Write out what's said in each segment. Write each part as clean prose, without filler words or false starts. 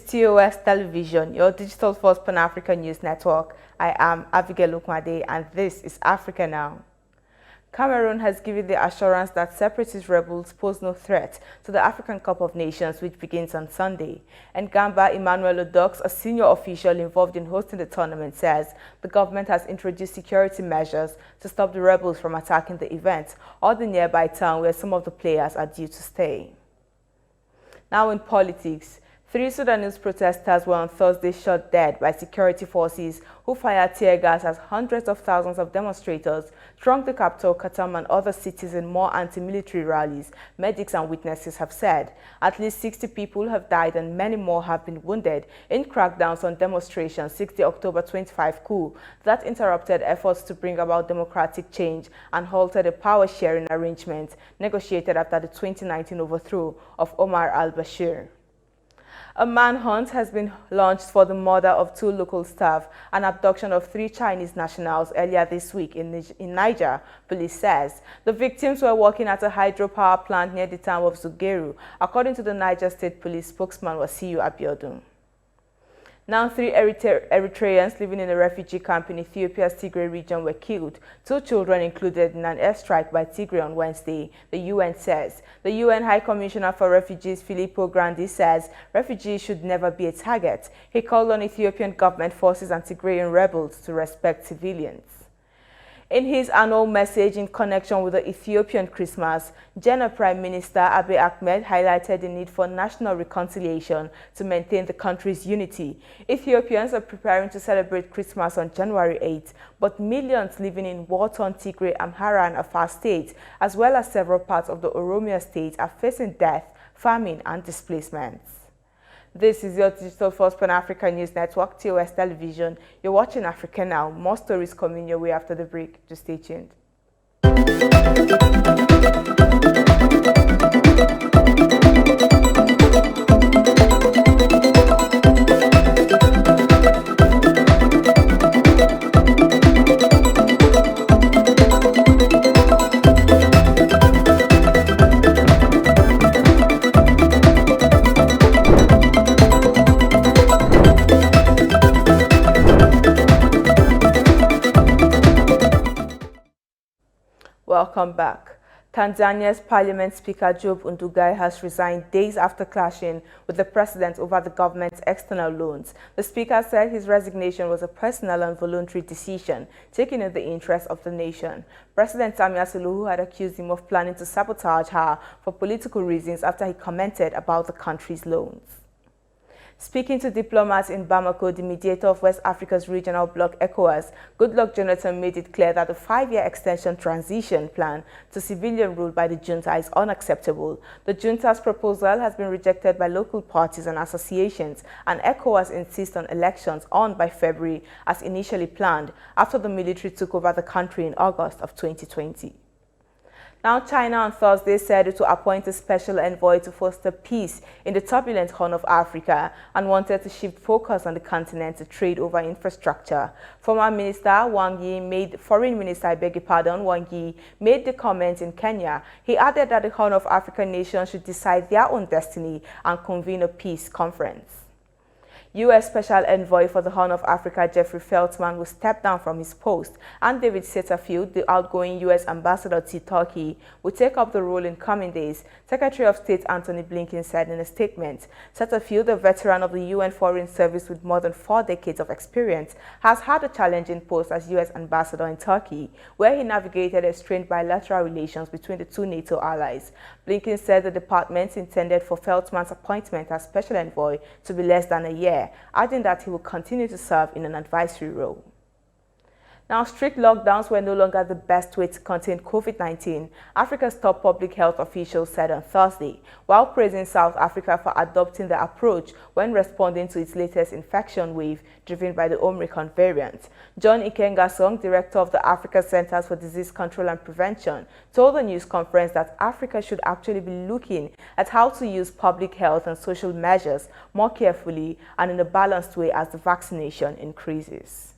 TOS Television, your digital first Pan-African news network. I am Abigail Ukmade, and this is Africa Now. Cameroon has given the assurance that separatist rebels pose no threat to the African Cup of Nations, which begins on Sunday. And Gamba Emmanuel Odox, a senior official involved in hosting the tournament, says the government has introduced security measures to stop the rebels from attacking the event or the nearby town where some of the players are due to stay. Now in politics, 3 Sudanese protesters were on Thursday shot dead by security forces who fired tear gas as hundreds of thousands of demonstrators thronged the capital, Khartoum, and other cities in more anti-military rallies, medics and witnesses have said. At least 60 people have died and many more have been wounded in crackdowns on demonstrations since the October 25 coup that interrupted efforts to bring about democratic change and halted a power-sharing arrangement negotiated after the 2019 overthrow of Omar al-Bashir. A manhunt has been launched for the murder of 2 local staff and abduction of 3 Chinese nationals earlier this week in Niger, police says. The victims were working at a hydropower plant near the town of Zugeru, according to the Niger State Police spokesman Wasiu Abiodun. Now 3 Eritreans living in a refugee camp in Ethiopia's Tigray region were killed. 2 children included in an airstrike by Tigray on Wednesday, the UN says. The UN High Commissioner for Refugees, Filippo Grandi, says refugees should never be a target. He called on Ethiopian government forces and Tigrayan rebels to respect civilians. In his annual message in connection with the Ethiopian Christmas, General Prime Minister Abiy Ahmed highlighted the need for national reconciliation to maintain the country's unity. Ethiopians are preparing to celebrate Christmas on January 8, but millions living in war-torn Tigray, Amhara, and Afar states, as well as several parts of the Oromia state, are facing death, famine, and displacements. This is your digital first Pan-African news network, TOS Television. You're watching Africa Now. More stories coming your way after the break. Just stay tuned. Welcome back. Tanzania's Parliament Speaker Job Ndugai has resigned days after clashing with the president over the government's external loans. The speaker said his resignation was a personal and voluntary decision taken in the interest of the nation. President Samia Suluhu had accused him of planning to sabotage her for political reasons after he commented about the country's loans. Speaking to diplomats in Bamako, the mediator of West Africa's regional bloc ECOWAS, Goodluck Jonathan made it clear that the 5-year extension transition plan to civilian rule by the junta is unacceptable. The junta's proposal has been rejected by local parties and associations, and ECOWAS insists on elections on by February as initially planned after the military took over the country in August of 2020. Now, China on Thursday said to appoint a special envoy to foster peace in the turbulent Horn of Africa and wanted to shift focus on the continent to trade over infrastructure. Foreign Minister Wang Yi made the comment in Kenya. He added that the Horn of Africa nations should decide their own destiny and convene a peace conference. U.S. Special Envoy for the Horn of Africa, Jeffrey Feltman, will step down from his post, and David Satterfield, the outgoing U.S. ambassador to Turkey, will take up the role in coming days, Secretary of State Antony Blinken said in a statement. Satterfield, a veteran of the UN Foreign Service with more than 4 decades of experience, has had a challenging post as U.S. ambassador in Turkey, where he navigated a strained bilateral relations between the 2 NATO allies. Blinken said the department intended for Feltman's appointment as special envoy to be less than a year, adding that he will continue to serve in an advisory role. Now, strict lockdowns were no longer the best way to contain COVID-19, Africa's top public health officials said on Thursday, while praising South Africa for adopting the approach when responding to its latest infection wave driven by the Omicron variant. John Ikengasong, director of the Africa Centers for Disease Control and Prevention, told the news conference that Africa should actually be looking at how to use public health and social measures more carefully and in a balanced way as the vaccination increases.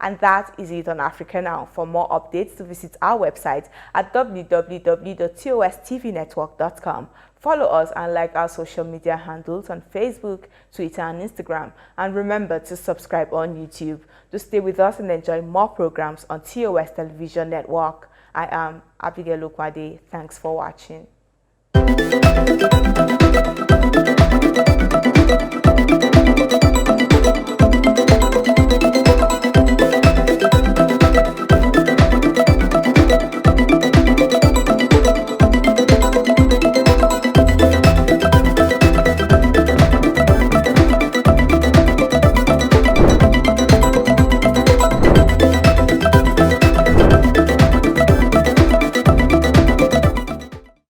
And that is it on Africa Now. For more updates, to visit our website at www.TOSTVNetwork.com. Follow us and like our social media handles on Facebook, Twitter, and Instagram. And remember to subscribe on YouTube. To stay with us and enjoy more programs on TOS Television Network. I am Abigail Okwade. Thanks for watching.